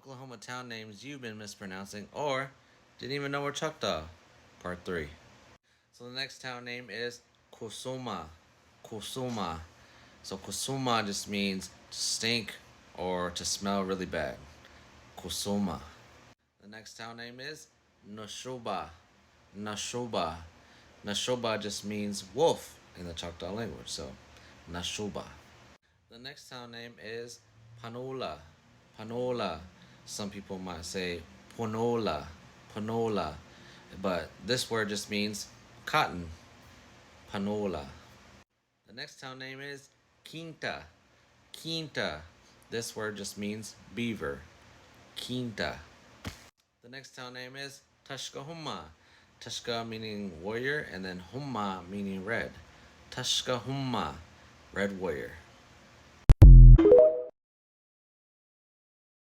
Oklahoma town names you've been mispronouncing or didn't even know were Choctaw. Part 3. So the next town name is Kusuma. Kusuma. So Kusuma just means to stink or to smell really bad. Kusuma. The next town name is Nashoba. Nashoba. Nashoba just means wolf in the Choctaw language. So Nashoba. The next town name is Panola. Panola. Some people might say Ponola. Panola. But this word just means cotton. Panola. The next town name is Quinta. Quinta. This word just means beaver. Quinta. The next town name is Tashkahuma. Tashka meaning warrior and then Humma meaning red. Tashkahuma, red warrior.